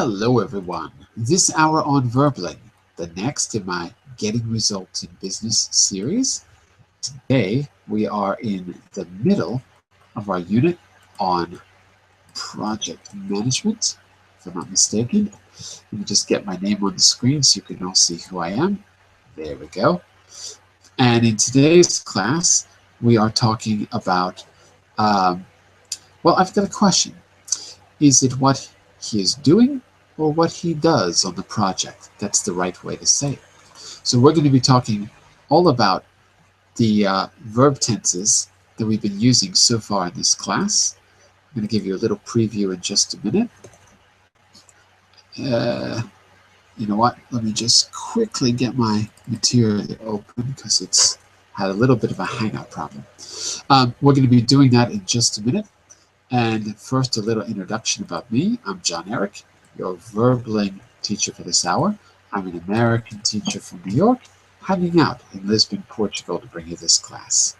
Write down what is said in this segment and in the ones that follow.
Hello everyone, this hour on Verbling, the next in my Getting Results in Business series. Today we are in the middle of our unit on project management, if I'm not mistaken. Let me just get my name on the screen so you can all see who I am. There we go. And in today's class we are talking about, well, I've got a question. Is it what he is doing or what he does on the project? That's the right way to say it. So we're going to be talking all about the verb tenses that we've been using so far in this class. I'm going to give you a little preview in just a minute. You know what? Let me just quickly get my material open because it's had a little bit of a hangout problem. We're going to be doing that in just a minute. And first, a little introduction about me. I'm John Eric, your Verbling teacher for this hour. I'm an American teacher from New York, hanging out in Lisbon, Portugal to bring you this class.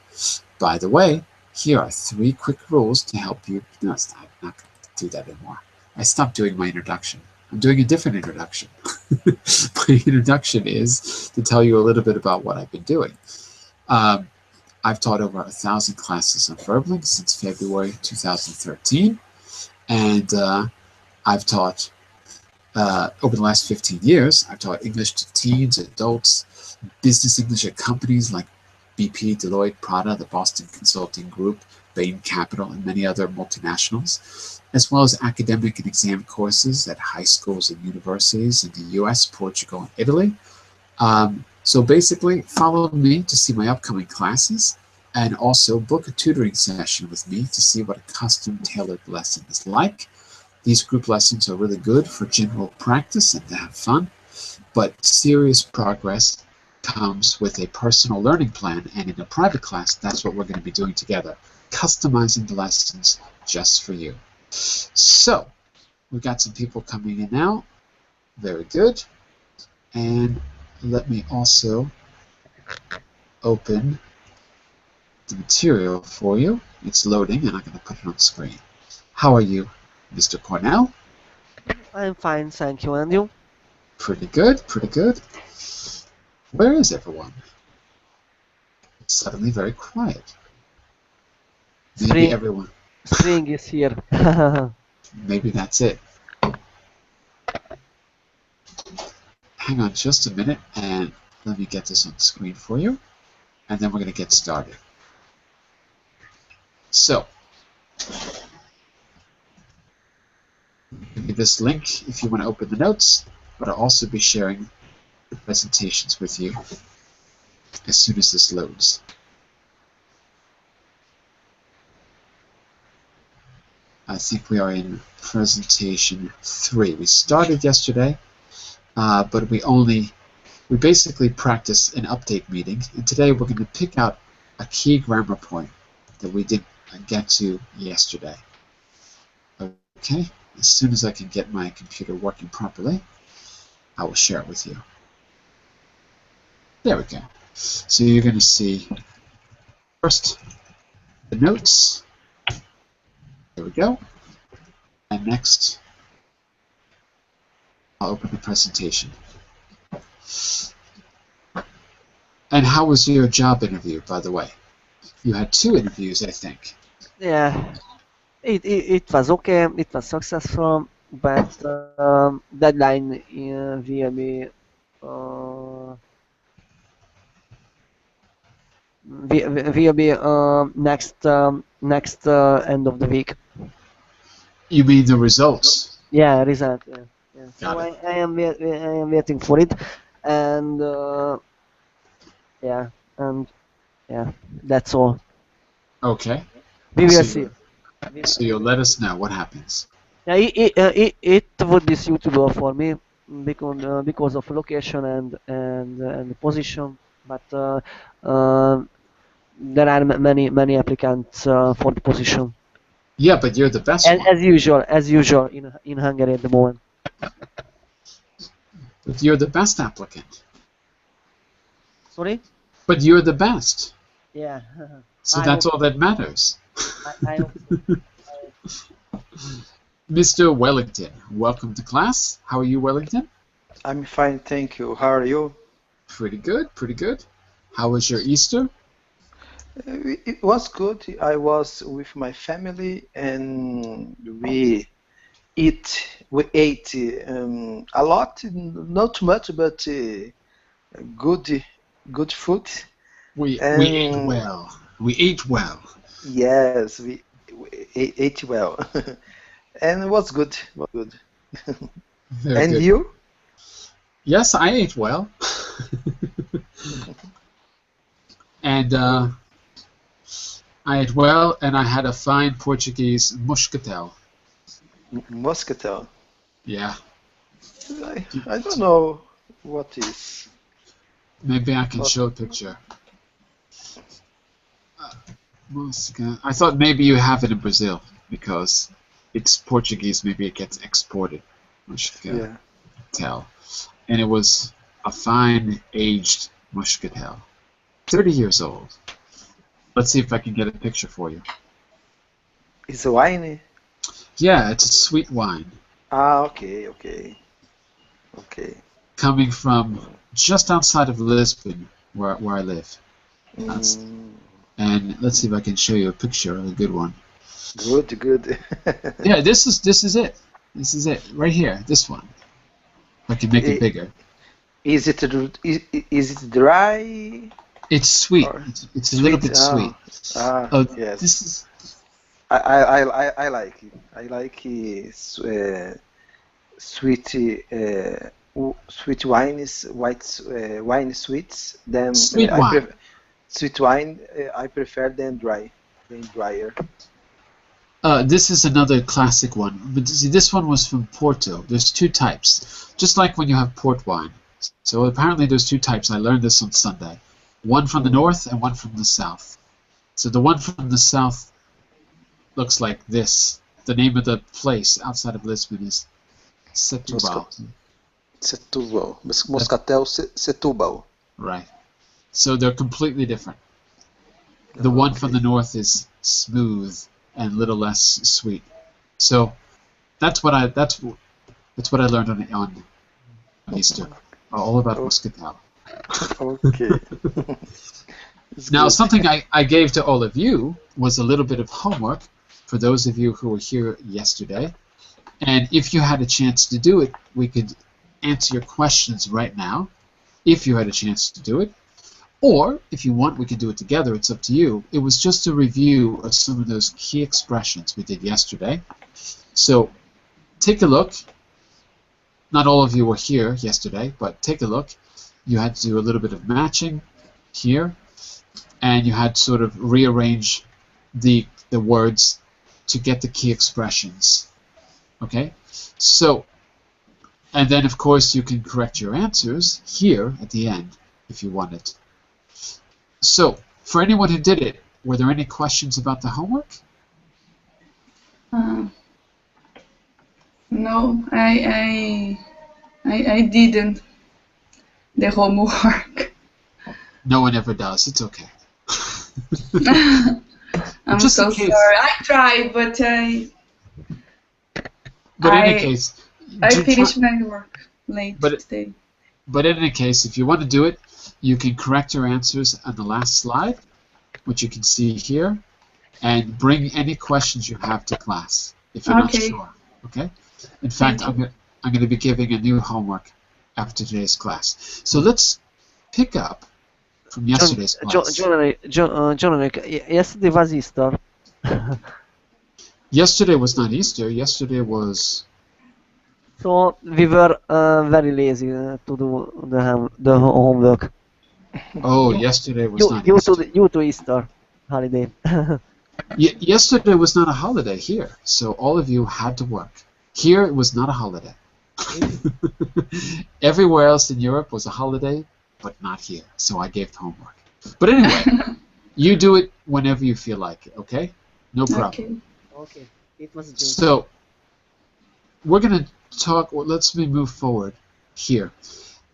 By the way, here are 3 quick rules to help you. No, I'm not going to do that anymore. I stopped doing my introduction. I'm doing a different introduction. My introduction is to tell you a little bit about what I've been doing. I've taught over 1,000 classes on Verbling since February 2013, and I've taught, over the last 15 years, I've taught English to teens, adults, business English at companies like BP, Deloitte, Prada, the Boston Consulting Group, Bain Capital, and many other multinationals, as well as academic and exam courses at high schools and universities in the US, Portugal, and Italy. So basically, follow me to see my upcoming classes and also book a tutoring session with me to see what a custom-tailored lesson is like. These group lessons are really good for general practice and to have fun, but serious progress comes with a personal learning plan, and in a private class, that's what we're going to be doing together, customizing the lessons just for you. So, we've got some people coming in now. Very good. And let me also open the material for you. It's loading and I'm going to put it on screen. How are you, Mr. Cornell? I'm fine, thank you. And you? Pretty good, pretty good. Where is everyone? It's suddenly very quiet. Maybe everyone. Spring is here. Maybe that's it. Hang on just a minute and let me get this on the screen for you, and then we're going to get started. So, give me this link if you want to open the notes, but I'll also be sharing the presentations with you as soon as this loads. I think we are in presentation 3. We started yesterday, but we basically practice an update meeting, and today we're going to pick out a key grammar point that we didn't get to yesterday. Okay, as soon as I can get my computer working properly, I will share it with you. There we go. So you're going to see first the notes. There we go. And next, I'll open the presentation. And how was your job interview, by the way? You had 2 interviews, I think. Yeah, it was okay. It was successful, but deadline will be next end of the week. You mean the results? Yeah, result. Yeah, yeah. So Got it. I am waiting for it, and yeah, and yeah, that's all. Okay. We will So see. so you'll let us know what happens. Yeah, it would be suitable for me because of location and position, but there are many applicants for the position. Yeah, but you're the best one. As usual in Hungary at the moment. But you're the best applicant. Sorry? But you're the best. Yeah. So that's all that matters. I hope so. Mr. Wellington, welcome to class. How are you, Wellington? I'm fine, thank you. How are you? Pretty good, pretty good. How was your Easter? It was good. I was with my family and we ate a lot, not much, but good good food. We ate And well. We ate well. yes, we ate well, and it was good. Was good. Very And good. you? Yes, I ate well. And Good. I ate well, and I had a fine Portuguese muscatel. Moscatel. Yeah. I don't know what is. Maybe I can Mos- show a picture. I thought maybe you have it in Brazil because it's Portuguese. Maybe it gets exported. Muscatel. Yeah. And it was a fine aged muscatel. 30 years old. Let's see if I can get a picture for you. Is wine? Yeah, it's a sweet wine Ah, okay, okay, okay. coming from just outside of Lisbon, where I live. That's, Mm, and let's see if I can show you a picture of a good one. good, good. Yeah, this is it. This is it right here. This one. If I can make it I- bigger. is it dry It's sweet. or It's a little sweet? bit sweet. Oh, Yes. this is I like it. I like sweet sweet wines, wine sweets. Then sweet I wine. prefer sweet wine. I prefer than drier. This is another classic one. But see, this one was from Porto. There's two types, just like when you have port wine. So apparently there's two types. I learned this on Sunday. One from the Mm. north and one from the south. So the one from the south looks like this. The name of the place outside of Lisbon is Setúbal. Setúbal. That- Moscatel Setúbal. Right. So they're completely different. The one from the north is smooth and a little less sweet. So that's what I learned on Easter. All about Oh, Muscatel. okay. It's Now, good. something I gave to all of you was a little bit of homework for those of you who were here yesterday. And if you had a chance to do it, we could answer your questions right now, if you had a chance to do it. Or, if you want, we can do it together. It's up to you. It was just a review of some of those key expressions we did yesterday. So, take a look. Not all of you were here yesterday, but take a look. You had to do a little bit of matching here, and you had to sort of rearrange the words to get the key expressions. Okay? So, and then of course you can correct your answers here at the end if you want it. So, for anyone who did it, were there any questions about the homework? No, I didn't the homework. No one ever does. It's okay. I'm Just in so case. sorry. I tried, but But in any I case, I do finished try- my work late But- today. but in any case, if you want to do it, you can correct your answers on the last slide, which you can see here, and bring any questions you have to class if you're not Okay. sure. Okay? In fact, Thank you. I'm going to be giving a new homework after today's class. So let's pick up from yesterday's class. John, yesterday was Easter. Yesterday was not Easter. Yesterday was... So we were very lazy to do the homework Oh, yesterday was not due Easter. due to Easter holiday. Yesterday was not a holiday here, so all of you had to work. Here it was not a holiday. Everywhere else in Europe was a holiday, but not here, so I gave homework. But anyway, you do it whenever you feel like it, okay? No problem. Okay. Okay, it was So, we're going to talk, well, let's move forward here.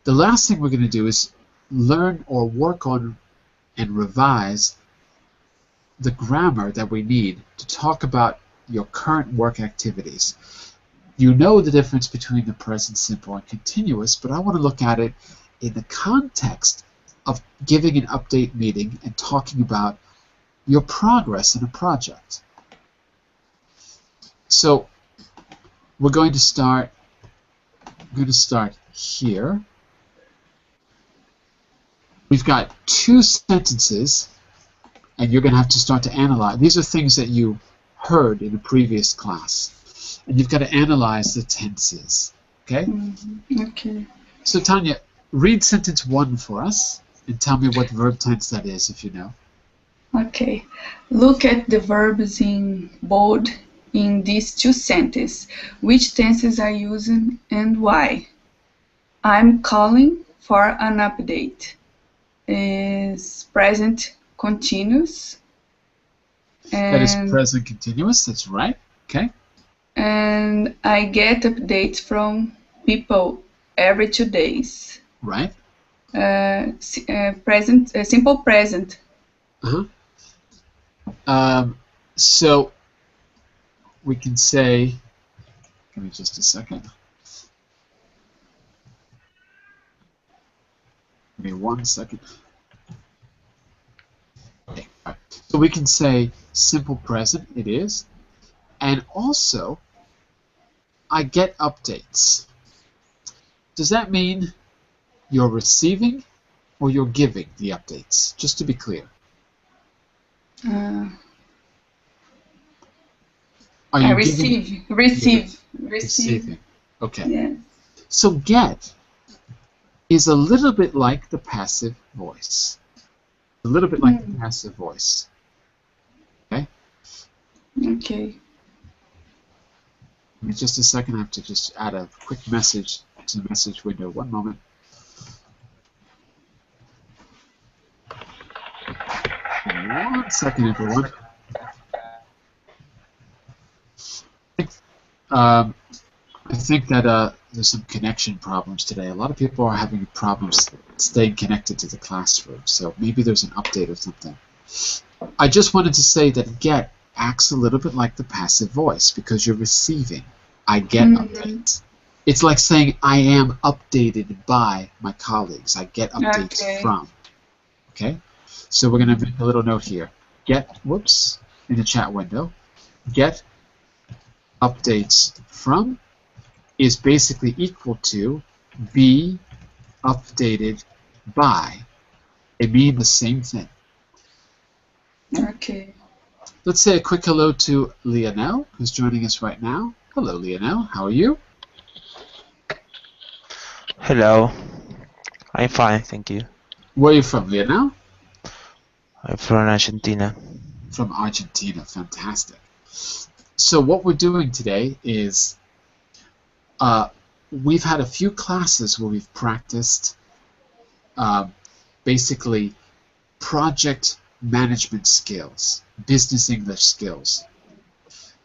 The last thing we're going to do is learn or work on and revise the grammar that we need to talk about your current work activities. You know the difference between the present simple and continuous, but I want to look at it in the context of giving an update meeting and talking about your progress in a project. So we're going to start here. We've got two sentences, and you're going to have to start to analyze. These are things that you heard in a previous class, and you've got to analyze the tenses. Okay? Okay. So Tanya, read sentence 1 for us, and tell me what verb tense that is, if you know. Okay. Look at the verbs in bold in these two sentences. Which tenses are used and why? I'm calling for an update. Is present continuous. That is present continuous, that's right. Okay. And I get updates from people every 2 days. Right. Present, simple present. So we can say, give me just a second. Give me 1 second. Okay. All right. So we can say simple present, it is. And also, I get updates. Does that mean you're receiving or you're giving the updates? Just to be clear. Are you Receive. Receiving. Okay. Yes. So get is a little bit like the passive voice. A little bit like the passive voice. Okay? Okay. Give me just a second. I have to just add a quick message to the message window. 1 moment. One second, everyone. I think that there's some connection problems today. A lot of people are having problems staying connected to the classroom, so maybe there's an update or something. I just wanted to say that get acts a little bit like the passive voice because you're receiving. I get updates. It's like saying I am updated by my colleagues. I get updates from. Okay? So we're going to make a little note here. Get, whoops, in the chat window. Get updates from is basically equal to be updated by. They mean the same thing. Okay. Let's say a quick hello to Lionel, who's joining us right now. Hello, Lionel. How are you? Hello. I'm fine, thank you. Where are you from, Lionel? I'm from Argentina. From Argentina. Fantastic. So what we're doing today is we've had a few classes where we've practiced basically project management skills, business English skills.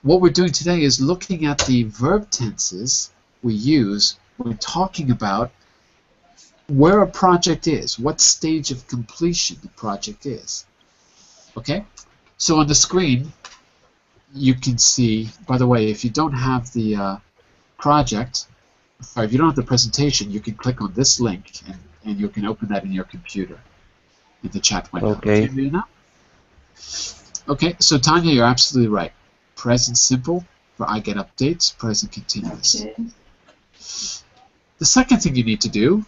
What we're doing today is looking at the verb tenses we use when talking about where a project is, what stage of completion the project is. Okay? So on the screen, you can see, by the way, if you don't have the project, or if you don't have the presentation, you can click on this link and you can open that in your computer in the chat window. Okay. Okay, so Tanya, you're absolutely right. Present simple for I get updates, present continuous. Okay. The second thing you need to do,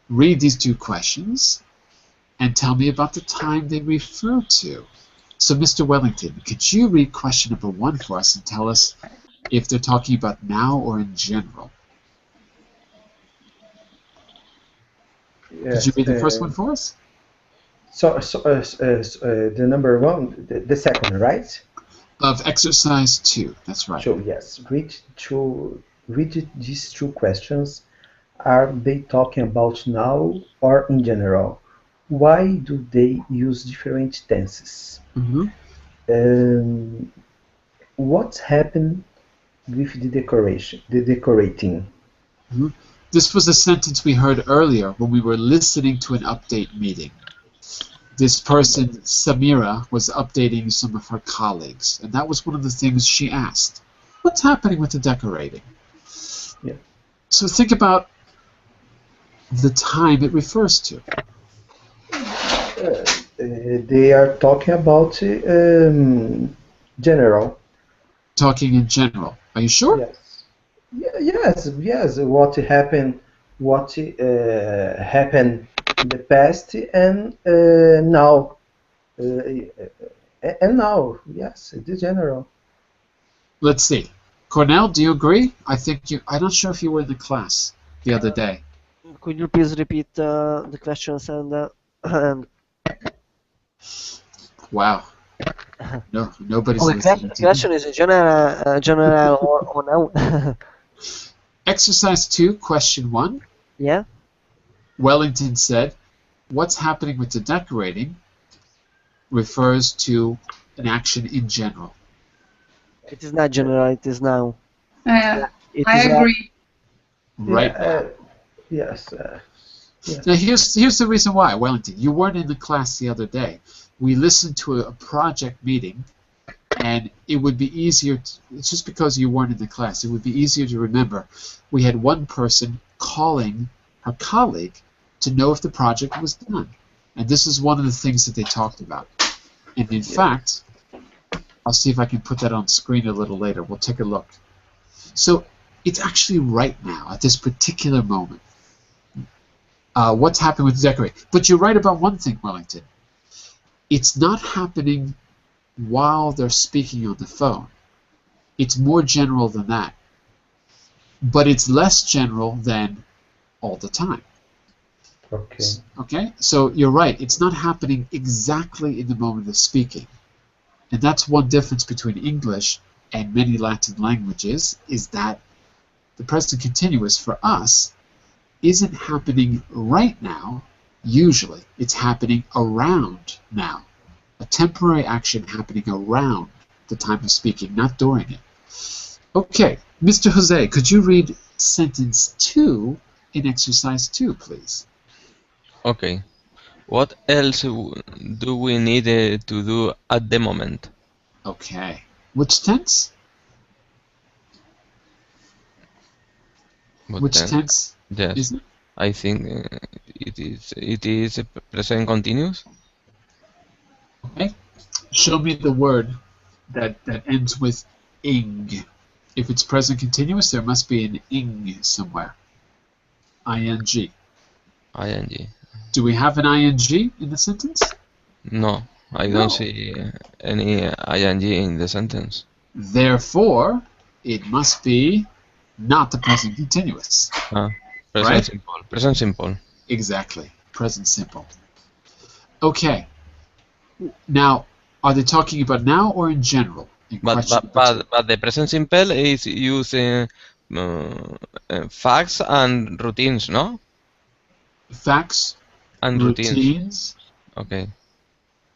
read these two questions and tell me about the time they refer to. So Mr. Wellington, could you read question number 1 for us and tell us if they're talking about now or in general? Yes, Could you read the first one for us? The number 1, the second, right? Of exercise 2, that's right. So yes, read these two questions. Are they talking about now or in general? Why do they use different tenses? What happened with the decoration, the decorating? This was a sentence we heard earlier when we were listening to an update meeting. This person, Samira, was updating some of her colleagues, and that was one of the things she asked. What's happening with the decorating? So think about the time it refers to. They are talking about general. Talking in general. Are you sure? Yes. Yes. What happened? What happened in the past and now? And now, yes, it is general. Let's see. Cornell, do you agree? I think you. I'm not sure if you were in the class the other day. Could you please repeat the questions and Wow. No, nobody's oh, listening the to me. question is general or now? Exercise 2, question 1. Yeah. Wellington said, "What's happening with the decorating refers to an action in general." It is not general. It is now. It I is agree. Right Yeah, now. yes. Now here's the reason why, Wellington. You weren't in the class the other day. We listened to a project meeting, and it would be easier. It's just because you weren't in the class. It would be easier to remember. We had one person calling her colleague to know if the project was done, and this is one of the things that they talked about. And in fact, I'll see if I can put that on screen a little later. We'll take a look. So it's actually right now, at this particular moment. What's happening with the decorating? But you're right about one thing, Wellington. It's not happening while they're speaking on the phone. It's more general than that. But it's less general than all the time. Okay. Okay? So you're right. It's not happening exactly in the moment of speaking. And that's one difference between English and many Latin languages, is that the present continuous for us isn't happening right now, usually. It's happening around now. A temporary action happening around the time of speaking, not during it. Okay, Mr. Jose, could you read sentence 2 in exercise 2, please? Okay. What else do we need to do at the moment? Okay. Which tense? What Which then? tense Yes, is it? I think it is present continuous. Okay. Show me the word that ends with ing. If it's present continuous, there must be an ing somewhere. ing. ing. Do we have an ing in the sentence? No, I No. don't see any ing in the sentence. Therefore, it must be not the present continuous. Present Right? simple. Present simple. Exactly. Present simple. Okay. Now, are they talking about now or in general? In question But the present simple is using facts and routines, no? Facts, And routines. routines, Okay.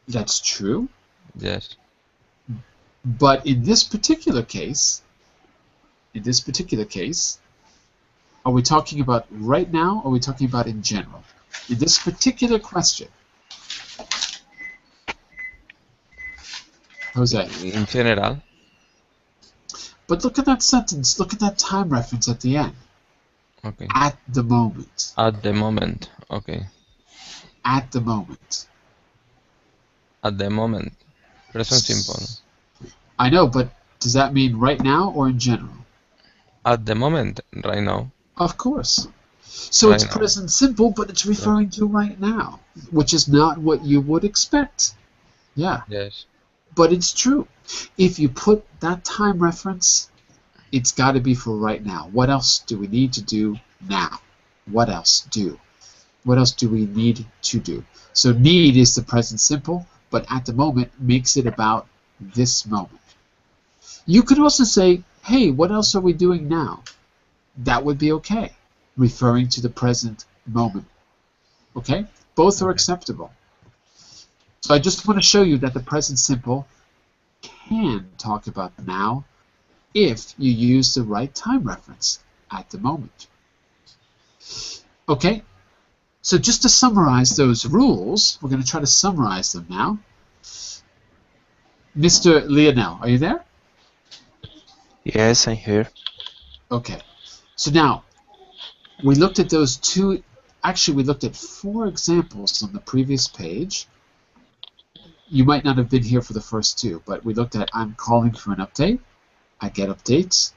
that's true. Yes. But in this particular case, are we talking about right now or are we talking about in general? In this particular question, Jose. In general. But look at that sentence. Look at that time reference at the end. Okay. At the moment. At the moment. Okay. At the moment. At the moment. Present simple. I know, but does that mean right now or in general? At the moment, right now. Of course. So Right it's now. present simple, but it's referring to right now, which is not what you would expect. Yeah. Yes. But it's true. If you put that time reference, it's got to be for right now. What else do we need to do now? What else do? What else do we need to do? So need is the present simple, but at the moment makes it about this moment. You could also say, hey, what else are we doing now? That would be okay, referring to the present moment. Okay? Both are acceptable. So I just want to show you that the present simple can talk about now if you use the right time reference at the moment. Okay? So just to summarize those rules, we're going to try to summarize them now. Mr. Lionel, are you there? Yes, I'm here. Okay. So now, we looked at those two. Actually, we looked at 4 examples on the previous page. You might not have been here for the first 2, but we looked at I'm calling for an update. I get updates.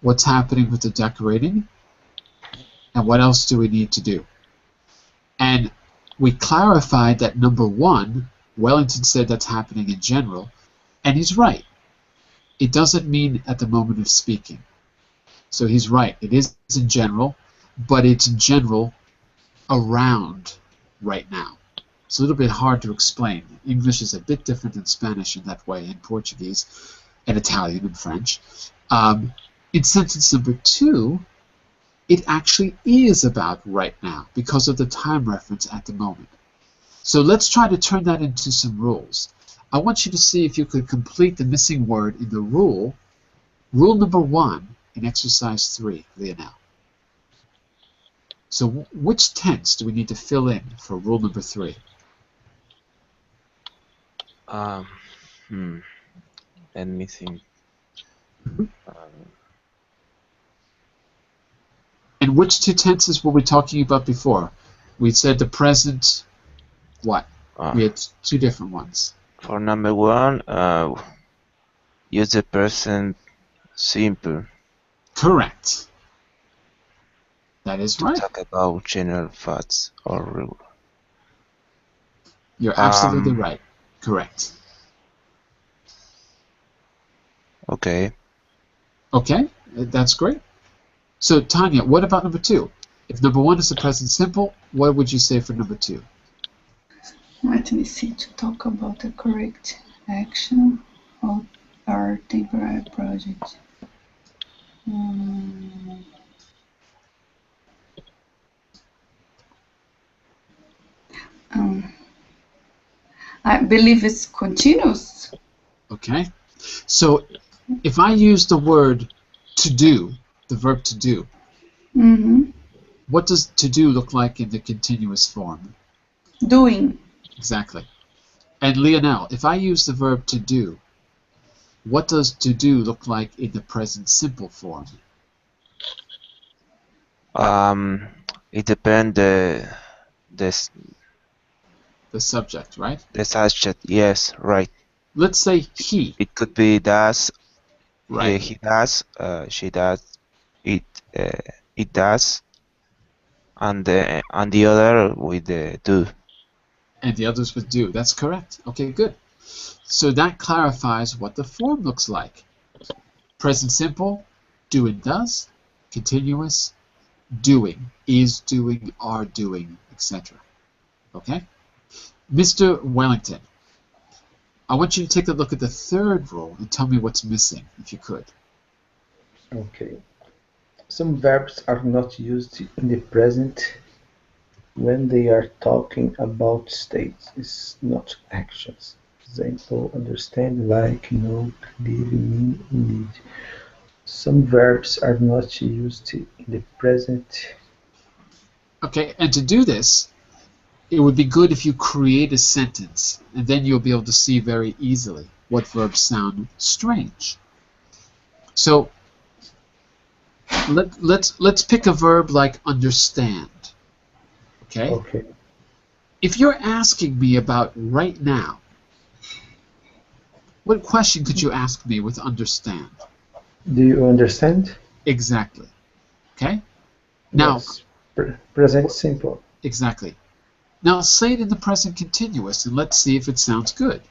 What's happening with the decorating? And what else do we need to do? And we clarified that number 1, Wellington said that's happening in general, and he's right. It doesn't mean at the moment of speaking. So he's right. It is in general, but it's in general around right now. It's a little bit hard to explain. English is a bit different than Spanish in that way, and Portuguese, and Italian and French. In sentence number 2, it actually is about right now because of the time reference at the moment. So let's try to turn that into some rules. I want you to see if you could complete the missing word in the rule. Rule number 1 in exercise 3, Lionel. So which tense do we need to fill in for rule number 3? Let me think. And which 2 tenses were we talking about before? We said the present, what? We had 2 different ones. For number 1, use the present simple. Correct. That is right. Talk about general facts or rule. You're absolutely right. Correct. Okay. Okay, that's great. So, Tanya, what about number 2? If number 1 is the present simple, what would you say for number 2? Let me see, to talk about the correct action of our temporary project. I believe it's continuous. Okay. So, if I use the word to do, the verb to do, what does to do look like in the continuous form? Doing. Exactly. And Lionel, if I use the verb to do, what does to do look like in the present simple form? It depends The subject, right? the subject. Yes, right. Let's say he. It could be does. Right. He does. She does. It does. And the other with the do. And the others with do. That's correct. Okay, good. So that clarifies what the form looks like. Present simple, do and does. Continuous, doing, is doing, are doing, etc. Okay? Mr. Wellington, I want you to take a look at the 3rd rule and tell me what's missing, if you could. Okay. Some verbs are not used in the present when they are talking about states, it's not actions. Example, understand, like, know, believe, mean, need. Some verbs are not used in the present. Okay, and to do this, it would be good if you create a sentence, and then you'll be able to see very easily what verbs sound strange. So let's pick a verb like understand. Okay? Okay. If you're asking me about right now, what question could you ask me with understand? Do you understand? Exactly. Okay? Now, Yes. Present simple. exactly. Now say it in the present continuous and let's see if it sounds good.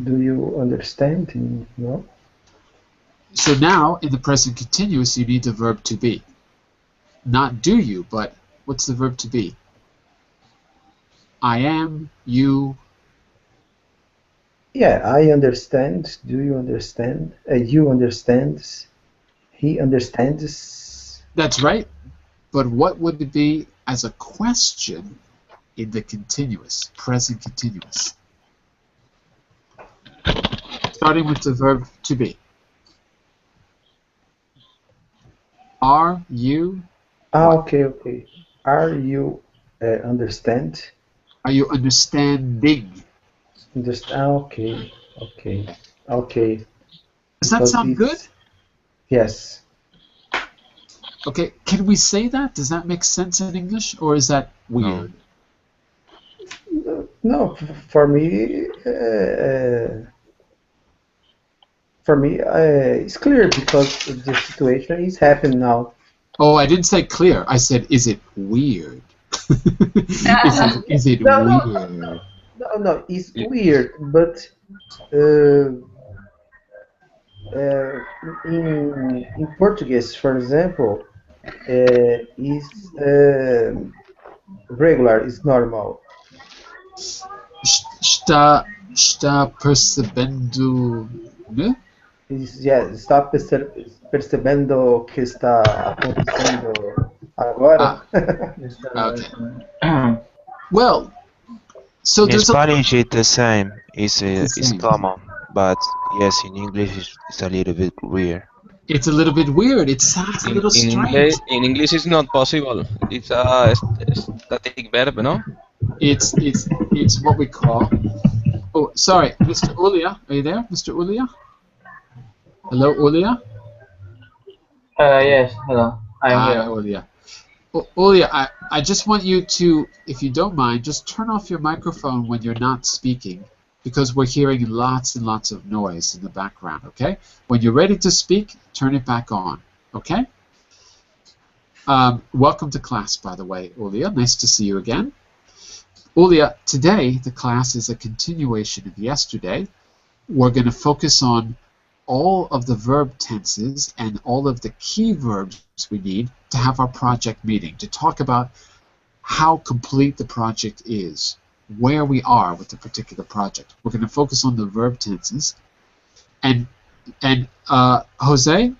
Do you understand? No? So now in the present continuous you need the verb to be. Not do you, but what's the verb to be? I am, you. Yeah, I understand. Do you understand? You understands. He understands. That's right. But what would it be as a question in the continuous, present continuous? Starting with the verb to be. Are you? Okay. Are you understand? Are you understanding? Okay. Does that Because sound good? Yes. Okay, can we say that? Does that make sense in English, or is that No. weird? No, for me, it's clear because the situation is happening now. Oh, I didn't say clear. I said, is it weird? Is it No, no, weird? no, it's It, weird, but uh, in Portuguese, for example, is regular, is normal. Está percebendo, né? Está percebendo o que está acontecendo agora? Ah, okay. Well, so In there's a Spanish, it's the same. it's the It's same. common, but yes, in English, it's a little bit weird. It's a little bit weird. It sounds a little strange. in English it's not possible. It's a static verb, no? It's what we call. Oh, sorry, Mr. Ulia, are you there, Mr. Ulia? Hello, Ulia. Yes, hello. I'm Hi, here. Ulia. Ulia, I just want you to, if you don't mind, just turn off your microphone when you're not speaking, because we're hearing lots and lots of noise in the background, okay? When you're ready to speak, turn it back on, okay? Welcome to class, by the way, Ulia. Nice to see you again. Ulia, today the class is a continuation of yesterday. We're going to focus on all of the verb tenses and all of the key verbs we need to have our project meeting, to talk about how complete the project is, where we are with the particular project. We're going to focus on the verb tenses. And Jose,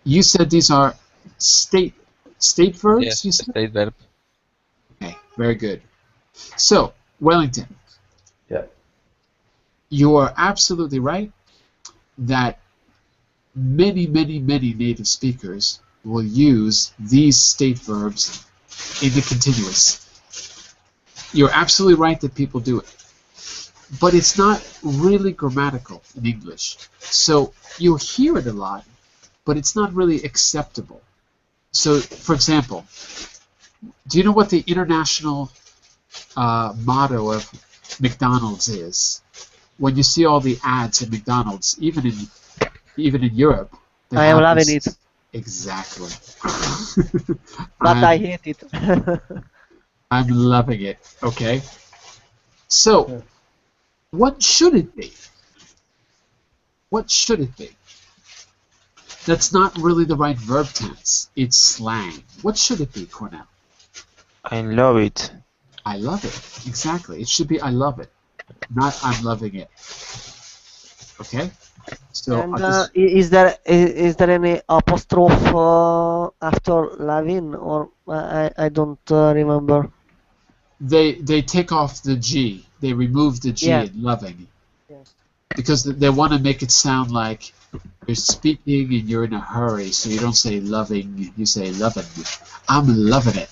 you said these are state verbs, Yes, you said? state verb. Okay, very good. So, Wellington, Yeah. you are absolutely right that many native speakers will use these state verbs in the continuous. You're absolutely right that people do it. But it's not really grammatical in English. So you'll hear it a lot, but it's not really acceptable. So, for example, do you know what the international motto of McDonald's is? When you see all the ads at McDonald's, even in Europe, they I am have loving this. it, Exactly. but I hate it. I'm loving it. Okay. So, what should it be? What should it be? That's not really the right verb tense. It's slang. What should it be, Cornell? I love it. I love it. Exactly. It should be I love it, not I'm loving it. Okay? So And I'll just. is there any apostrophe after loving, or I don't remember. They take off the G. They remove the G Yeah. in loving Yeah. because they want to make it sound like you're speaking and you're in a hurry, so you don't say loving, you say loving. I'm loving it.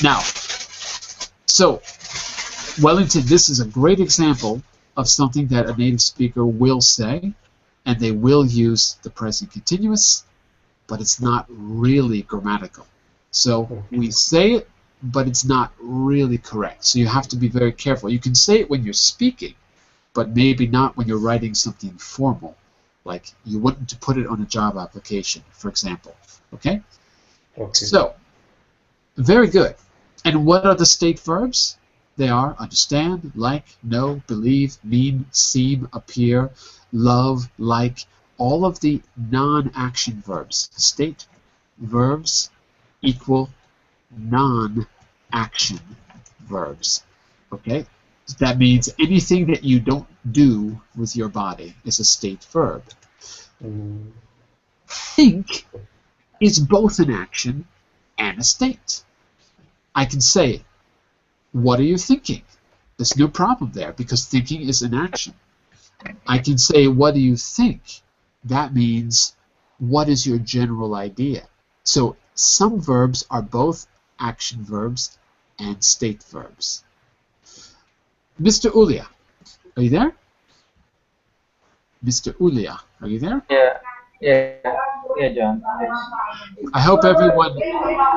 Now, so Wellington, this is a great example of something that a native speaker will say, and they will use the present continuous, but it's not really grammatical. So we say it, but it's not really correct. So you have to be very careful. You can say it when you're speaking, but maybe not when you're writing something formal, like you wouldn't put it on a job application, for example. Okay? Okay. So, very good. And what are the state verbs? They are understand, like, know, believe, mean, seem, appear, love, like, all of the non-action verbs. State verbs equal non-action verbs. Okay? That means anything that you don't do with your body is a state verb. Think is both an action and a state. I can say, what are you thinking? There's no problem there because thinking is an action. I can say, what do you think? That means, what is your general idea? So some verbs are both action verbs and state verbs. Mr. Ulia, are you there? Mr. Ulia, are you there? Yeah, yeah, Yeah, John. I hope everyone.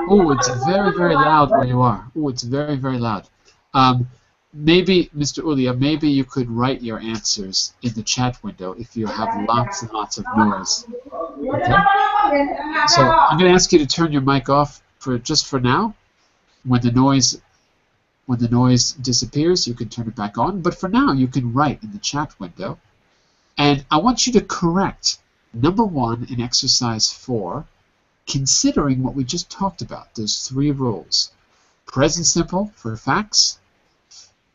Oh, it's very, very loud where you are. Oh, it's very, very loud. Um, maybe, Mr. Ulia, maybe you could write your answers in the chat window if you have lots and lots of noise. Okay. So I'm going to ask you to turn your mic off for just for now. When the noise disappears, you can turn it back on. But for now, you can write in the chat window. And I want you to correct number 1 in exercise 4, considering what we just talked about, those 3 rules. Present simple for facts,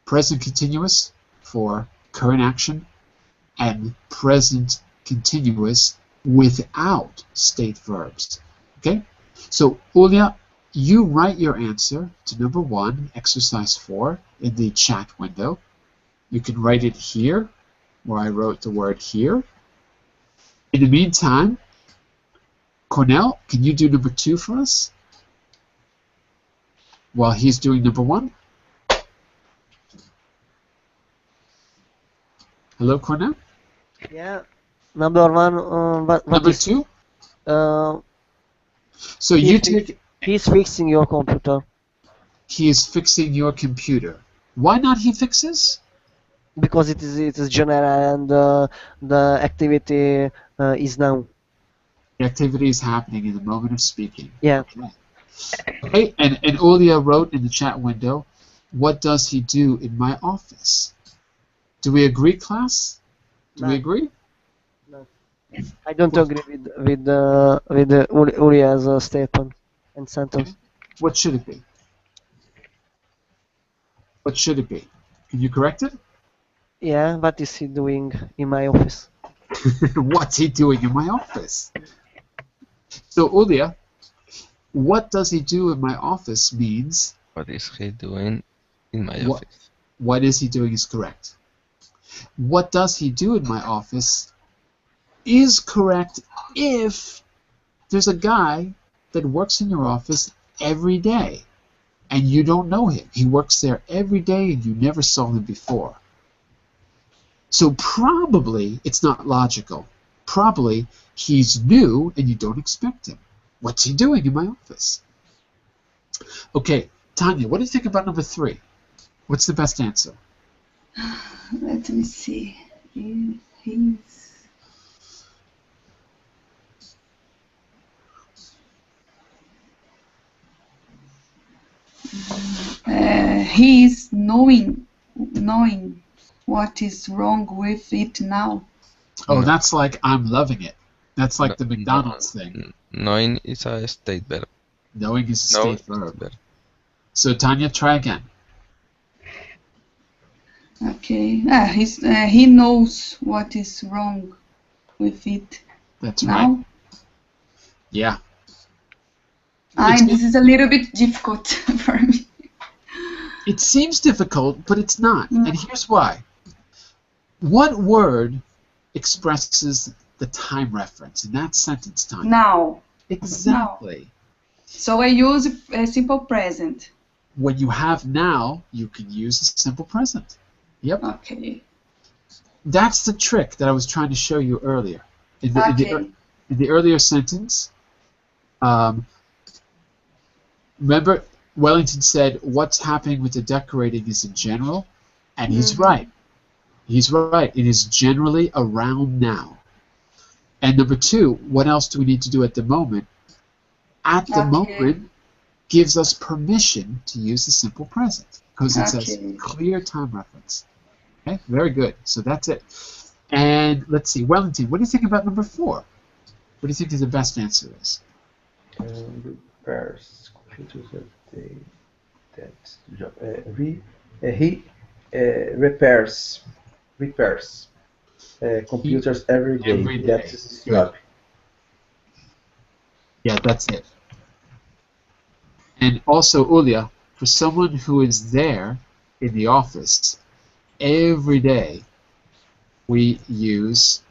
present continuous for current action, and present continuous without state verbs. Okay? So, Ulia, you write your answer to number 1, exercise 4, in the chat window. You can write it here, where I wrote the word here. In the meantime, Cornell, can you do number 2 for us? While he's doing number 1? Hello, Cornell? Yeah. Number 1. What Number is? 2? Uh, So you take... He's fixing your computer. He is fixing your computer. Why not he fixes? Because it is general and the activity is now. The activity is happening in the moment of speaking. Yeah. Okay. Okay, and Ulia wrote in the chat window, what does he do in my office? Do we agree, class? Do we agree? No. I don't agree with Uria's statement and sentence. Okay. What should it be? What should it be? Can you correct it? Yeah, what is he doing in my office? What's he doing in my office? So, Ulia, what does he do in my office means... What is he doing in my office? What is he doing is correct. What does he do in my office is correct if there's a guy that works in your office every day and you don't know him. He works there every day and you never saw him before. So probably it's not logical. Probably he's new and you don't expect him. What's he doing in my office? Okay, Tanya, what do you think about number 3? What's the best answer? Let me see. He's knowing what is wrong with it now. Oh, No. that's like I'm loving it. That's like the McDonald's thing. Knowing is a state verb. Knowing is a Know state is a verb. verb. So Tanya, try again. Okay. He knows what is wrong with it That's now. right. Yeah. This is a little bit difficult for me. It seems difficult, but it's not. And here's why. What word expresses the time reference in that sentence time? Now. Exactly. So I use a simple present. When you have now, you can use a simple present. Yep. Okay. That's the trick that I was trying to show you earlier. In the earlier sentence, remember Wellington said what's happening with the decorating is in general, and he's right. He's right. It is generally around now. And number 2, what else do we need to do at the moment? At the moment gives us permission to use the simple present because it says clear time reference. Okay, very good. So that's it. And let's see, Wellington, what do you think about number 4? What do you think the best answer is? Repairs computers he repairs computers every day. Every day. That's his job. Yeah, that's it. And also, Ulia, for someone who is there in the office every day, we use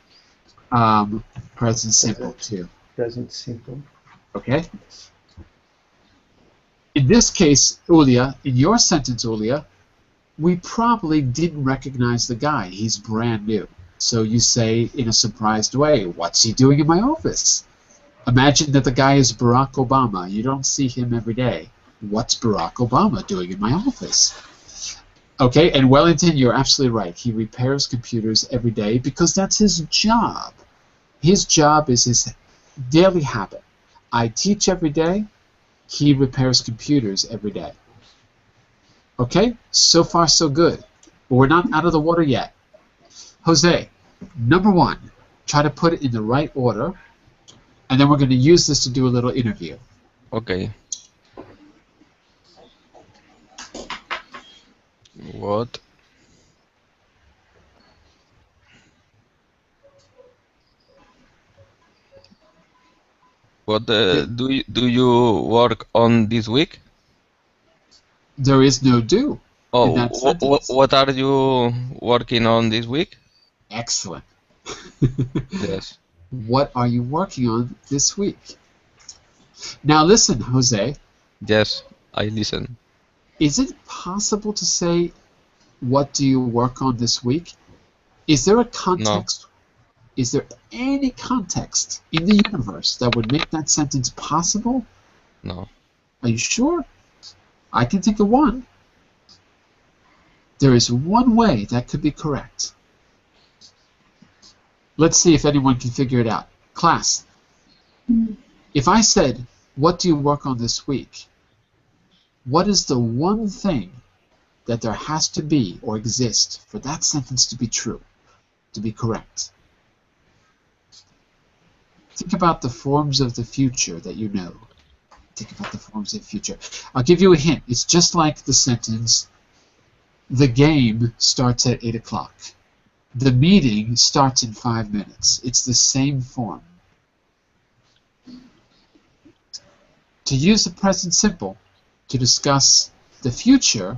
present simple too. Present simple. Okay? In this case, Ulia, in your sentence, Ulia, we probably didn't recognize the guy. He's brand new. So you say in a surprised way, what's he doing in my office? Imagine that the guy is Barack Obama. You don't see him every day. What's Barack Obama doing in my office? Okay, and Wellington, you're absolutely right. He repairs computers every day because that's his job. His job is his daily habit. I teach every day. He repairs computers every day. Okay, so far so good. But we're not out of the water yet. Jose, number one, try to put it in the right order, and then we're going to use this to do a little interview. Okay. What? What do you work on this week? There is no do in Oh, that sentence. what are you working on this week? Excellent. Yes. What are you working on this week? Now listen, Jose, Yes, I listen. is it possible to say, what do you work on this week? Is there a No, context? Is there any context in the universe that would make that sentence possible? no. Are you sure? I can think of one. There is one way that could be correct. Let's see if anyone can figure it out. Class, if I said, what do you work on this week? What is the one thing that there has to be or exist for that sentence to be true, to be correct? Think about the forms of the future that you know. Think about the forms of the future. I'll give you a hint. It's just like the sentence, the game starts at 8 o'clock. The meeting starts in 5 minutes. It's the same form. To use the present simple to discuss the future,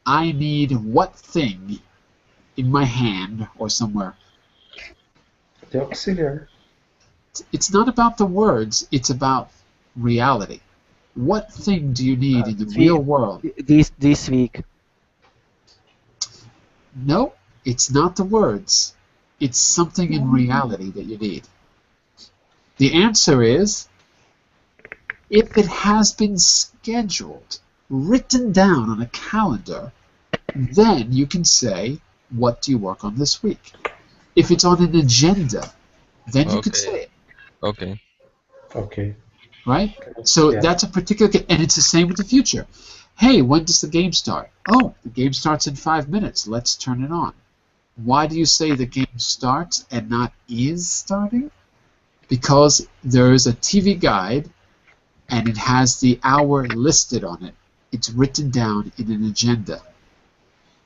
I need what thing in my hand or somewhere. The auxiliary. It's not about the words, it's about reality. What thing do you need in the real world? This week. No, it's not the words. It's something in reality that you need. The answer is, if it has been scheduled, written down on a calendar, then you can say, what do you work on this week? If it's on an agenda, then you could say it, Okay. Okay. right? So Yeah. that's a particular, and it's the same with the future. Hey, when does the game start? Oh, the game starts in 5 minutes. Let's turn it on. Why do you say the game starts and not is starting? Because there is a TV guide and it has the hour listed on it. It's written down in an agenda.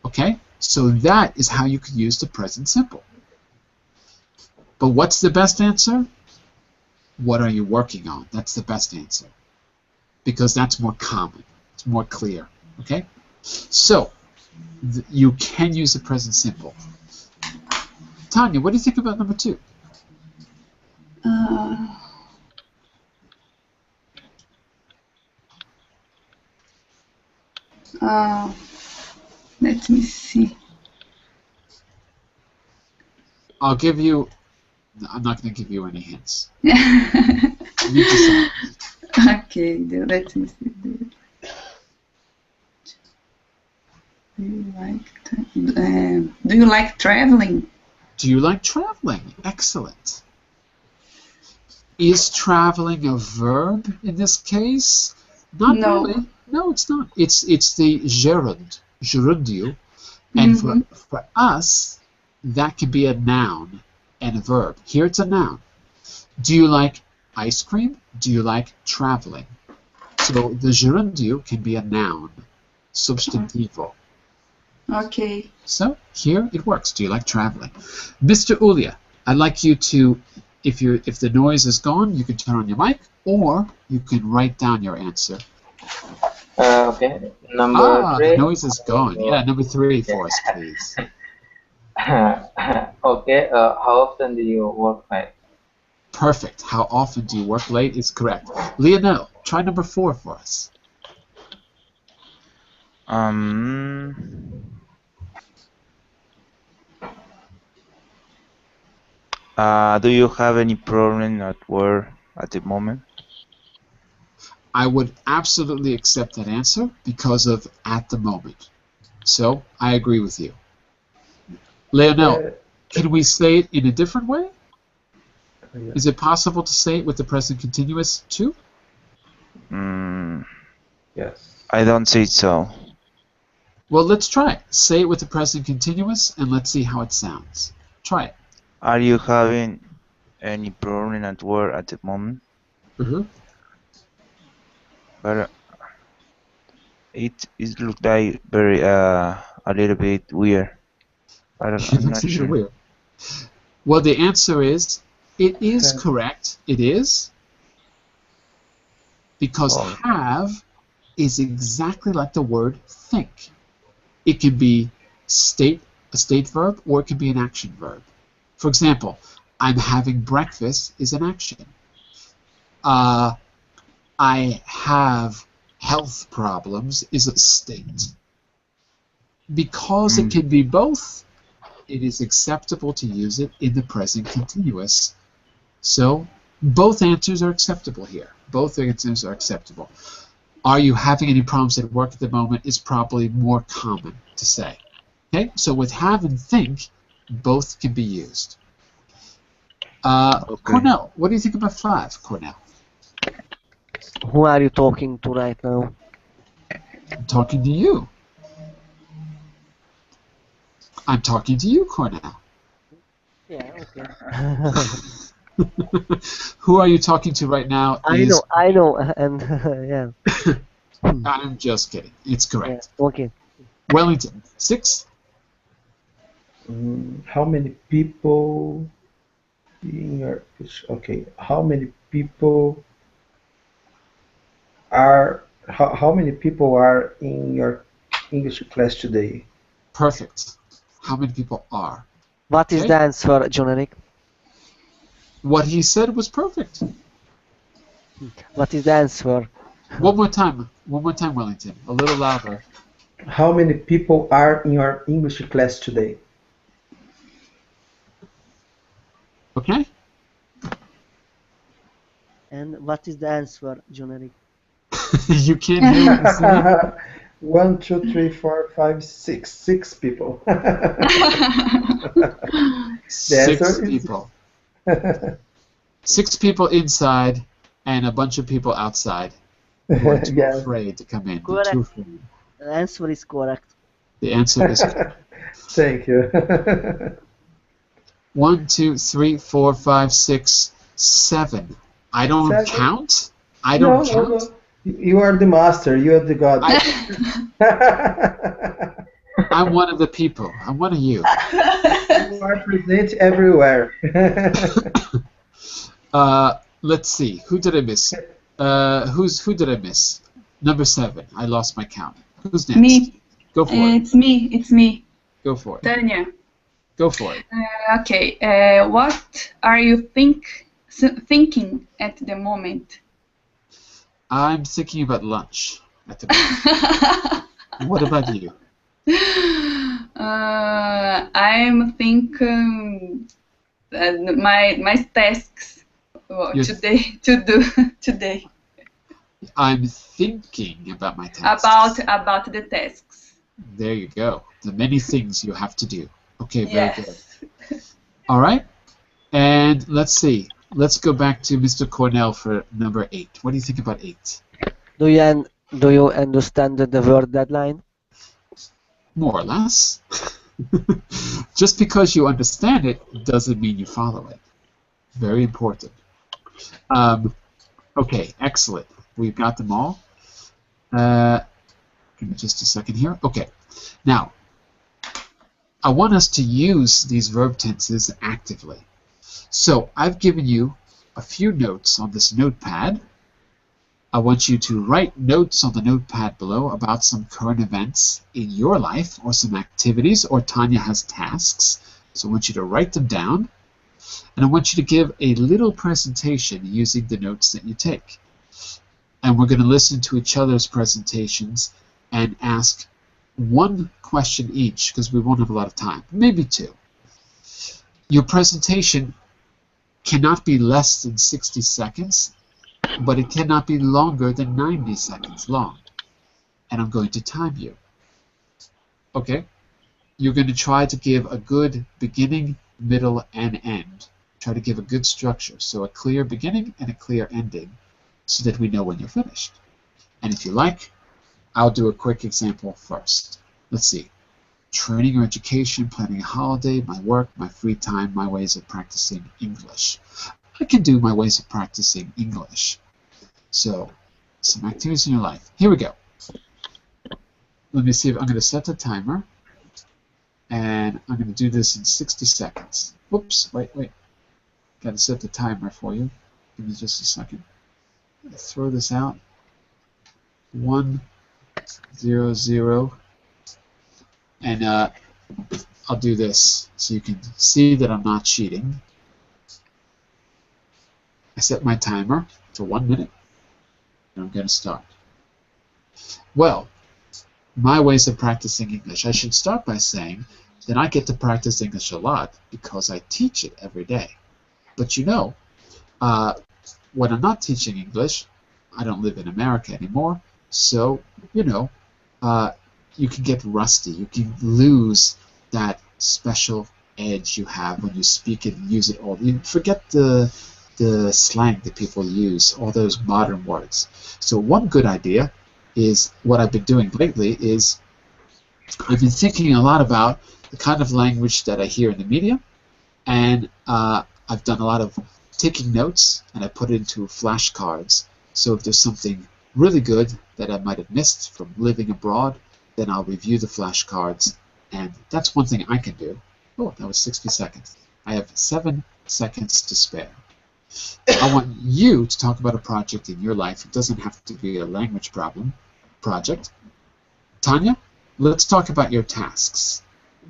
Okay? So that is how you can use the present simple. But what's the best answer? What are you working on? That's the best answer. Because that's more common. It's more clear. Okay? So, you can use the present simple. Tanya, what do you think about number 2? Let me see. I'll give you... I'm not going to give you any hints. You decide. Okay, let me see. Do you like traveling? Do you like traveling? Excellent. Is traveling a verb in this case? Not No. really. No, it's not. It's the gerund, gerundio, and for us, that can be a noun and a verb. Here it's a noun. Do you like ice cream? Do you like traveling? So the gerundio can be a noun, substantivo. Okay. So here it works. Do you like traveling? Mr. Ulia, I'd like you to, if the noise is gone, you can turn on your mic, or you can write down your answer. Okay, number The 3. noise is gone. Yeah, number 3 for us, please. Okay, how often do you work late? Perfect. How often do you work late is correct. Lionel, try number 4 for us. Do you have any problem at work at the moment? I would absolutely accept that answer because of at the moment. So I agree with you. Leonel, Uh, can we say it in a different way? yeah. Is it possible to say it with the present continuous too? Mm, Yes. I don't think so. Well, let's try it. Say it with the present continuous and let's see how it sounds. Try it. Are you having any problem at work at the moment? Uh-huh. But it looks like very a little bit weird. It I'm looks not a little sure. weird. Well, the answer is, it is correct. It is. Because Oh. have is exactly like the word think. It can be a state verb, or it can be an action verb. For example, I'm having breakfast is an action. I have health problems is a state. Because it can be both, it is acceptable to use it in the present continuous. So both answers are acceptable here. Both answers are acceptable. Are you having any problems at work at the moment is probably more common to say. Okay, so with have and think, both can be used. Okay. Cornell, what do you think about 5, Cornell? Who are you talking to right now? I'm talking to you. I'm talking to you, Cornell. Yeah, okay. Who are you talking to right now? I know, and yeah. I'm just kidding. It's correct. Yeah, okay. Wellington, 6. How many people in your okay? How many people how many people are in your English class today? Perfect. How many people are? What is Okay. the answer, John-Eric? What he said was perfect. What is the answer? One more time, Wellington. A little louder. How many people are in your English class today? Okay? And what is the answer, John-Eric? You can't hear what I'm saying? 1, 2, 3, 4, 5, 6. 6 people. Six people. 6 people inside and a bunch of people outside who are too Yes. afraid to come in. They're Correct. too afraid. The answer is correct. The answer is Thank you. 1, 2, 3, 4, 5, 6, 7. I don't 7? count. I don't No, count. no. You are the master. You are the god. I'm one of the people. I'm one of you. You are present everywhere. Let's see. Who did I miss? Who did I miss? Number 7. I lost my count. Who's next? Me. Go for it. It's me. Go for it. Tanya. Go for it. Okay. What are you thinking at the moment? I'm thinking about lunch at the moment. What about you? I'm thinking my tasks today to do today. I'm thinking about my tasks. About the tasks. There you go. The many things you have to do. Okay, very Yes. good. All right. And let's see. Let's go back to Mr. Cornell for number 8. What do you think about 8? Do you understand the word deadline? More or less. Just because you understand it doesn't mean you follow it. Very important. Okay, excellent. We've got them all. Give me just a second here. Okay. Now, I want us to use these verb tenses actively. So I've given you a few notes on this notepad. I want you to write notes on the notepad below about some current events in your life or some activities, or Tanya has tasks. So I want you to write them down. And I want you to give a little presentation using the notes that you take. And we're going to listen to each other's presentations and ask one question each, because we won't have a lot of time, maybe 2. Your presentation cannot be less than 60 seconds, but it cannot be longer than 90 seconds long. And I'm going to time you. Okay? You're going to try to give a good beginning, middle, and end. Try to give a good structure. So a clear beginning and a clear ending so that we know when you're finished. And if you like, I'll do a quick example first. Let's see. Training or education, planning a holiday, my work, my free time, my ways of practicing English. I can do my ways of practicing English. So, some activities in your life. Here we go. Let me see if I'm going to set the timer. And I'm going to do this in 60 seconds. Whoops, wait. Got to set the timer for you. Give me just a second. Throw this out. 1, 0, 0. And I'll do this so you can see that I'm not cheating. I set my timer to 1 minute, and I'm going to start. Well, my ways of practicing English. I should start by saying that I get to practice English a lot because I teach it every day. But you know, when I'm not teaching English, I don't live in America anymore, so, you know, you can get rusty. You can lose that special edge you have when you speak it and use it all. You forget the slang that people use, all those modern words. So one good idea is what I've been doing lately is I've been thinking a lot about the kind of language that I hear in the media, and I've done a lot of taking notes, and I put it into flashcards. So if there's something really good that I might have missed from living abroad, then I'll review the flashcards, and that's one thing I can do. Oh, that was 60 seconds. I have 7 seconds to spare. I want you to talk about a project in your life. It doesn't have to be a language project. Tanya, let's talk about your tasks.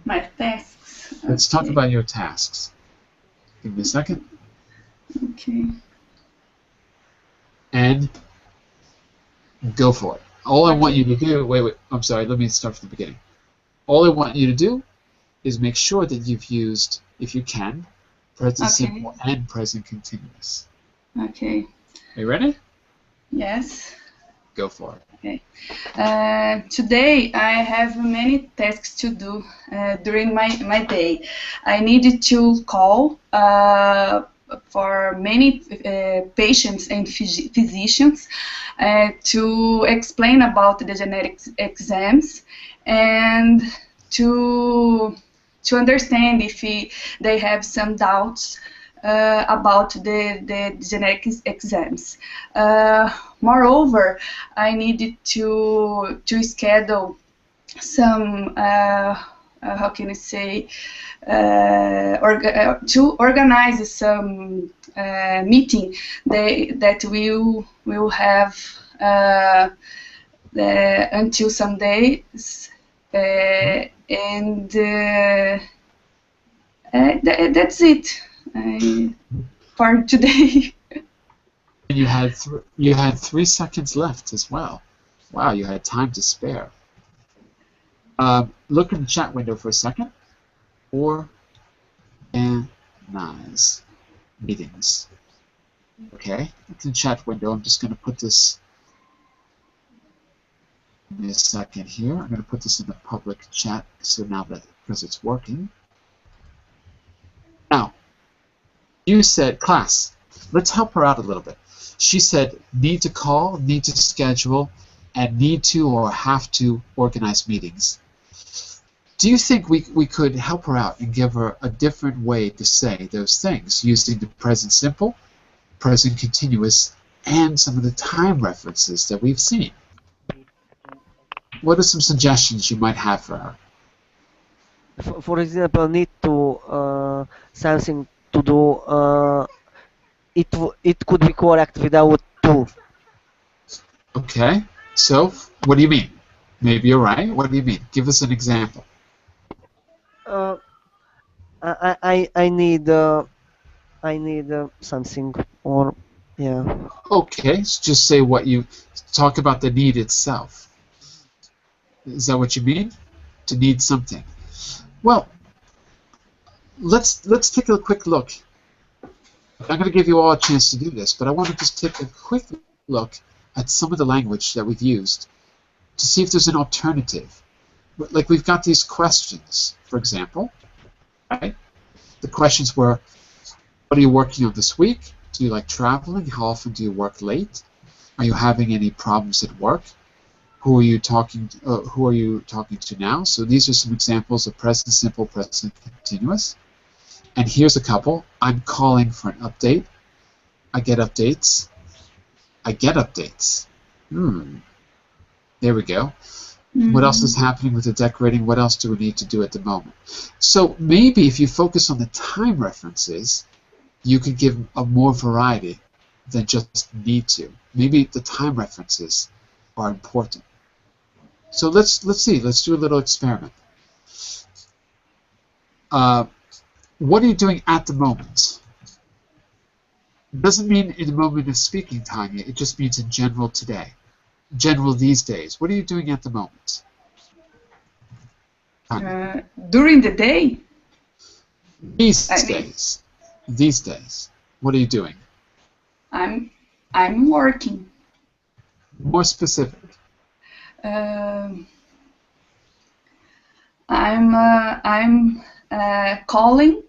My tasks. Let's talk about your tasks. Give me a second. Okay. And go for it. All I want you to do, wait, I'm sorry, let me start from the beginning. All I want you to do is make sure that you've used, if you can, present simple and present continuous. Okay. Are you ready? Yes. Go for it. Okay. Today I have many tasks to do during my day. I need to call for many patients and physicians to explain about the genetic exams and to understand if they have some doubts about the genetic exams. Moreover, I needed to schedule some how can I say to organize some meeting that we'll have until some days, and that's it for today. And you had 3 seconds left as well. Wow, you had time to spare. Look in the chat window for a second. Organize meetings. Okay, look in the chat window. I'm just going to put this. Give me a second here. I'm going to put this in the public chat so now that because it's working. Now, you said, class, let's help her out a little bit. She said need to call, need to schedule, and need to or have to organize meetings. Do you think we could help her out and give her a different way to say those things using the present simple, present continuous, and some of the time references that we've seen? What are some suggestions you might have for her? For example, need to something to do. It could be correct without to. Okay. So, what do you mean? Maybe you're right. What do you mean? Give us an example. I need something or yeah. Okay. So just say what you talk about the need itself. Is that what you mean? To need something. Well, let's take a quick look I'm not going to give you all a chance to do this, but I want to just take a quick look at some of the language that we've used to see if there's an alternative. Like we've got these questions, for example, right? The questions were, what are you working on this week? Do you like traveling? How often do you work late? Are you having any problems at work? Who are you talking to now? So these are some examples of present simple, present continuous. And here's a couple. I'm calling for an update. I get updates. I get updates. There we go. What else is happening with the decorating? What else do we need to do at the moment? So maybe if you focus on the time references, you could give a more variety than just need to. Maybe the time references are important. So let's see. Let's do a little experiment. What are you doing at the moment? It doesn't mean in the moment of speaking, Tanya. It just means in general today. General these days. What are you doing at the moment? During the day? These days. These days. What are you doing? I'm working. More specific. I'm calling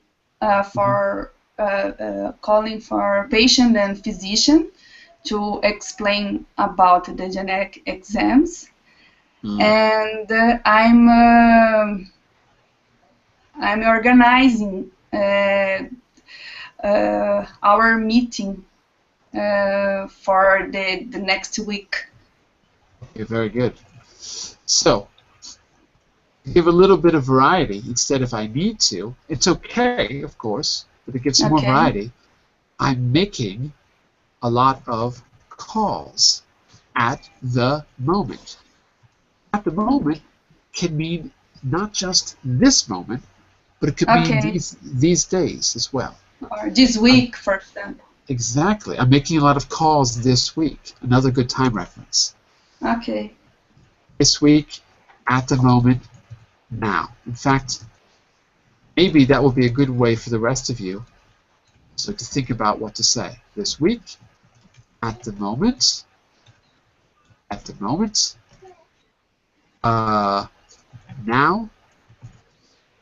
for patient and physician to explain about the genetic exams, and I'm organizing our meeting for the next week. Okay, very good. So, give a little bit of variety instead of I need to. It's okay, of course, but it gives some more variety. I'm making a lot of calls at the moment. At the moment can mean not just this moment, but it could mean these days as well. Or this week, for example. Exactly. I'm making a lot of calls this week. Another good time reference. Okay. This week, at the moment, now. In fact, maybe that will be a good way for the rest of you to think about what to say. This week, at the moment, now.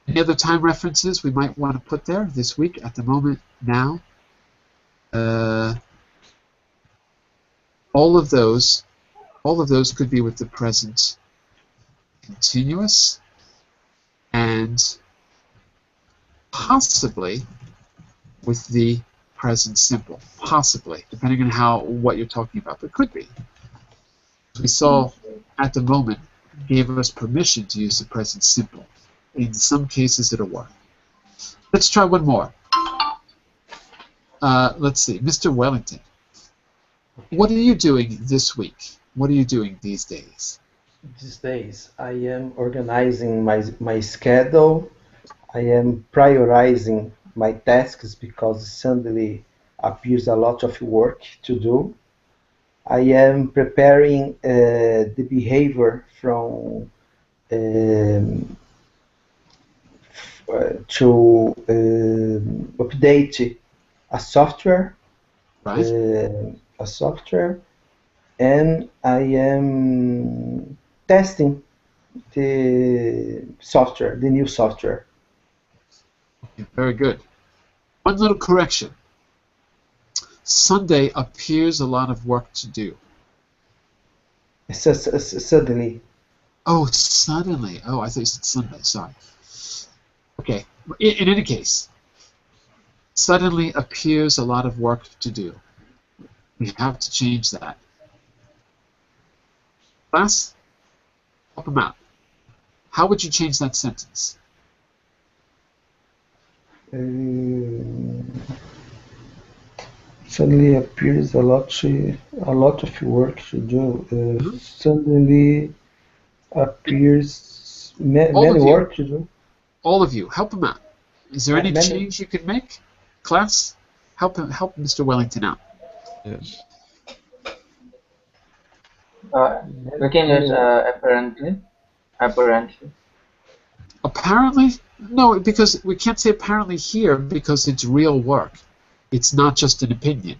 Any other time references we might want to put there? This week, at the moment, now. All of those could be with the present continuous and possibly with the present simple. Possibly, depending on what you're talking about, but could be. As we saw, at the moment gave us permission to use the present simple. In some cases, it'll work. Let's try one more. Let's see, Mr. Wellington. What are you doing this week? What are you doing these days? These days, I am organizing my schedule. I am prioritizing my tasks because suddenly appears a lot of work to do. I am preparing the behavior from to update a software. Right. A software, and I am testing the software, the new software. Okay, very good. One little correction. Sunday appears a lot of work to do. Suddenly. Oh, suddenly. Oh, I thought you said Sunday. Sorry. Okay. In any case, suddenly appears a lot of work to do. We have to change that. Class, help them out. How would you change that sentence? Suddenly appears a lot of work to do. Suddenly appears many work to do. All of you, help them out. Is there any change you could make? Class, help Mr. Wellington out. Yes. We can use apparently. Apparently? No, because we can't say apparently here because it's real work. It's not just an opinion.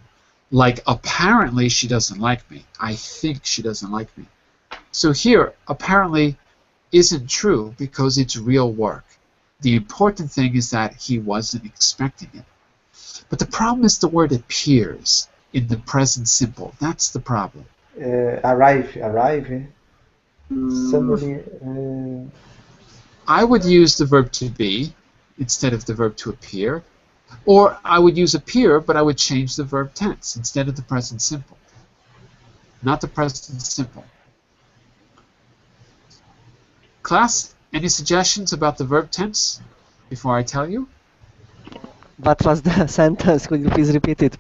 Like, apparently she doesn't like me. I think she doesn't like me. So here, apparently isn't true because it's real work. The important thing is that he wasn't expecting it. But the problem is the word appears in the present simple. That's the problem. Arrive. Suddenly, I would use the verb to be instead of the verb to appear. Or I would use appear, but I would change the verb tense instead of the present simple. Not the present simple. Class, any suggestions about the verb tense before I tell you? What was the sentence? Could you please repeat it?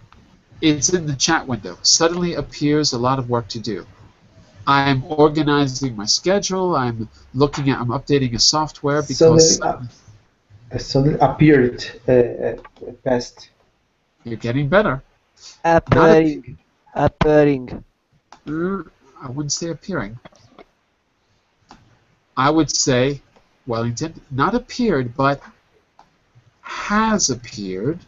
It's in the chat window. Suddenly appears a lot of work to do. I'm organizing my schedule. I'm updating a software because suddenly appeared. Past. You're getting better. Appearing. I wouldn't say appearing. I would say, Wellington, not appeared, but has appeared.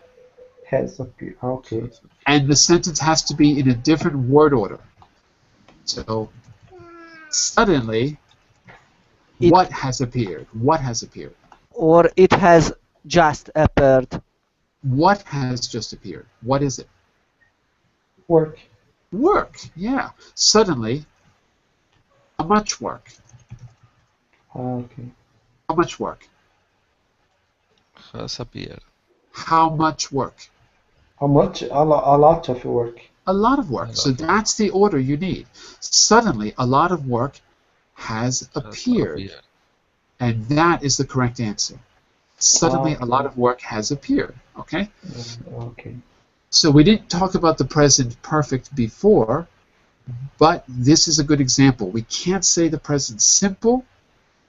Has appeared. Okay. And the sentence has to be in a different word order. So, suddenly, what has appeared? What has appeared? Or it has just appeared. What has just appeared? What is it? Work. Work, yeah. Suddenly, how much work? Okay. How much work? Has appeared. How much work? How much? A lot of work. A lot of work. So that's the order you need. Suddenly, a lot of work has appeared. And that is the correct answer. Suddenly, a lot of work has appeared. Okay? Okay. So we didn't talk about the present perfect before, but this is a good example. We can't say the present simple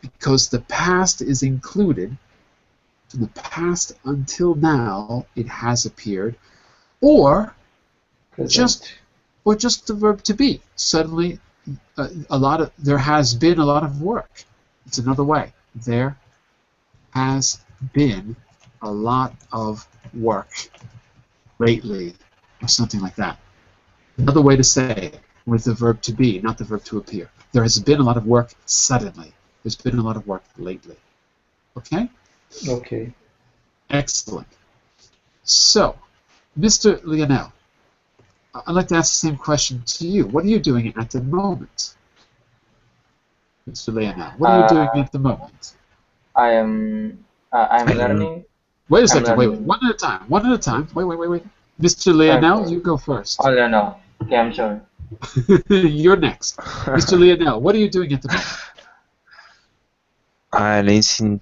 because the past is included. From the past until now, it has appeared. Or just the verb to be. Suddenly, there has been a lot of work. It's another way. There has been a lot of work lately, or something like that. Another way to say it with the verb to be, not the verb to appear. There has been a lot of work suddenly. There's been a lot of work lately. Okay? Okay. Excellent. So, Mr. Lionel, I'd like to ask the same question to you. What are you doing at the moment? Mr. Lionel, what are you doing at the moment? I'm learning. Wait a second, wait, one at a time, Wait. Mr. Lionel, you go first. Oh, no. Okay, I'm sorry. You're next. Mr. Lionel, what are you doing at the moment? I listen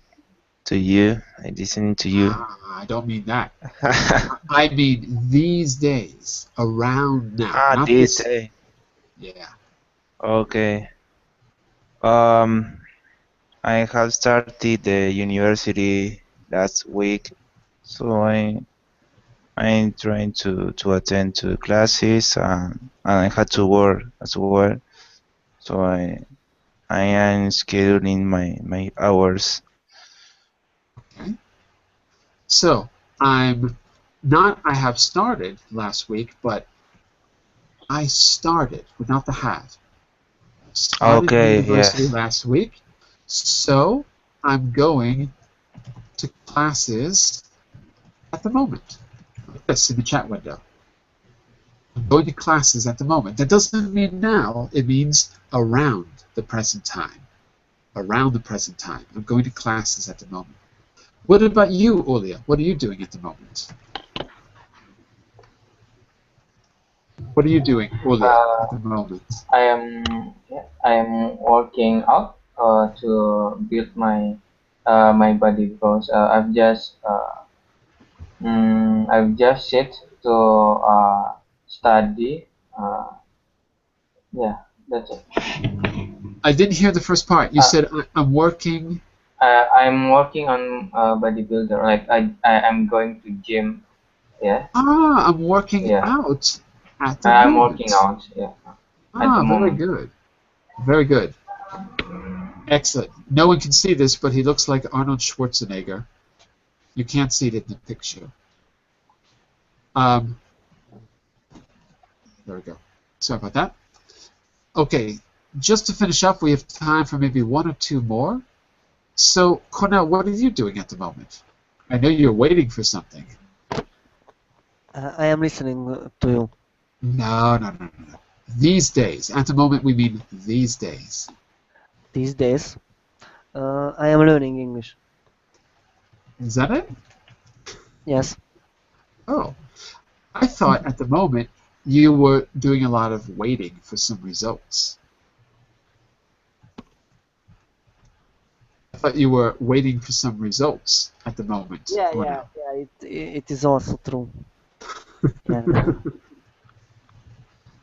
to you. I listening to you. I don't mean that. I mean these days, around now. Not this day. Yeah. Okay. I have started the university last week, so I'm trying to attend to classes and I had to work as well. So I am scheduling my hours. Okay. So I have started last week, but I started without the have. Started university last week, so I'm going to classes at the moment. Yes, in the chat window. I'm going to classes at the moment. That doesn't mean now. It means around the present time. Around the present time. I'm going to classes at the moment. What about you, Ulia? What are you doing at the moment? What are you doing, Ulia, at the moment? I am working out to build my my body because I've just sit to study. Yeah, that's it. I didn't hear the first part. You said I'm working. I'm working on bodybuilder. Like I'm going to gym. Yeah. I'm working out at the I'm moment. working out. Yeah. Very good. Very good. Excellent. No one can see this, but he looks like Arnold Schwarzenegger. You can't see it in the picture. There we go. Sorry about that. Okay, just to finish up, we have time for maybe one or two more. So, Cornell, what are you doing at the moment? I know you're waiting for something. I am listening to you. No. These days. At the moment, we mean these days. These days, I am learning English. Is that it? Yes. Oh, I thought at the moment you were doing a lot of waiting for some results. I thought you were waiting for some results at the moment. Yeah. It is also true. Yeah.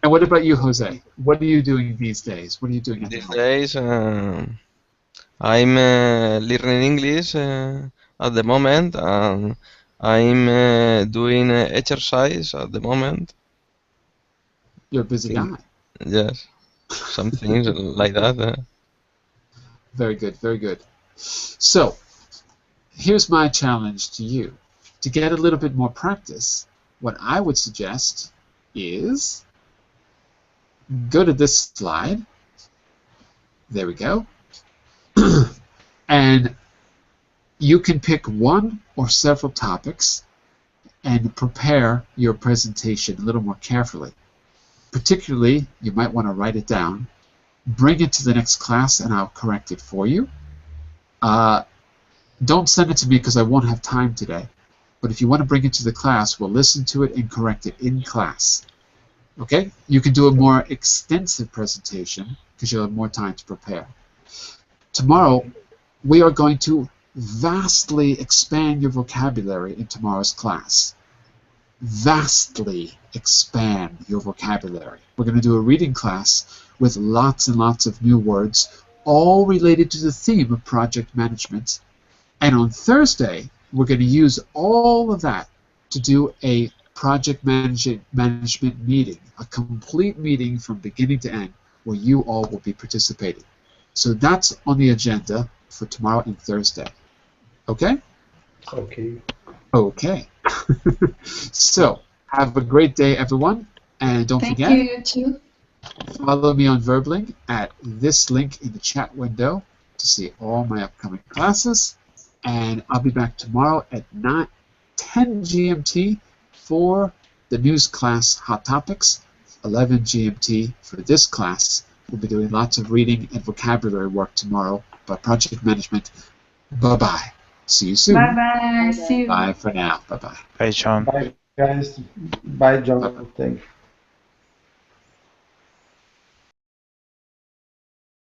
And what about you, Jose? What are you doing these days? What are you doing at the These moment? days, I'm learning English at the moment, and I'm doing exercise at the moment. You're a busy guy. Yes, some things like that. Very good, very good. So, here's my challenge to you. To get a little bit more practice, what I would suggest is go to this slide. There we go. And you can pick one or several topics and prepare your presentation a little more carefully. Particularly, you might want to write it down, bring it to the next class, and I'll correct it for you. Don't send it to me because I won't have time today. But if you want to bring it to the class, we'll listen to it and correct it in class. Okay? You can do a more extensive presentation because you'll have more time to prepare. Tomorrow, we are going to vastly expand your vocabulary in tomorrow's class. Vastly expand your vocabulary. We're going to do a reading class with lots and lots of new words, all related to the theme of project management. And on Thursday, we're going to use all of that to do a project management meeting, a complete meeting from beginning to end, where you all will be participating. So that's on the agenda for tomorrow and Thursday. Okay? Okay. Okay. So, have a great day, everyone. And don't Thank forget, you too. follow me on Verblink at this link in the chat window to see all my upcoming classes. And I'll be back tomorrow at 10 GMT for the news class Hot Topics, 11 GMT for this class. We'll be doing lots of reading and vocabulary work tomorrow about project management. Bye-bye. See you soon. Bye-bye. See you. Bye for now. Bye-bye. Bye, Sean. Bye, guys. Bye, John. Bye-bye. Thank you.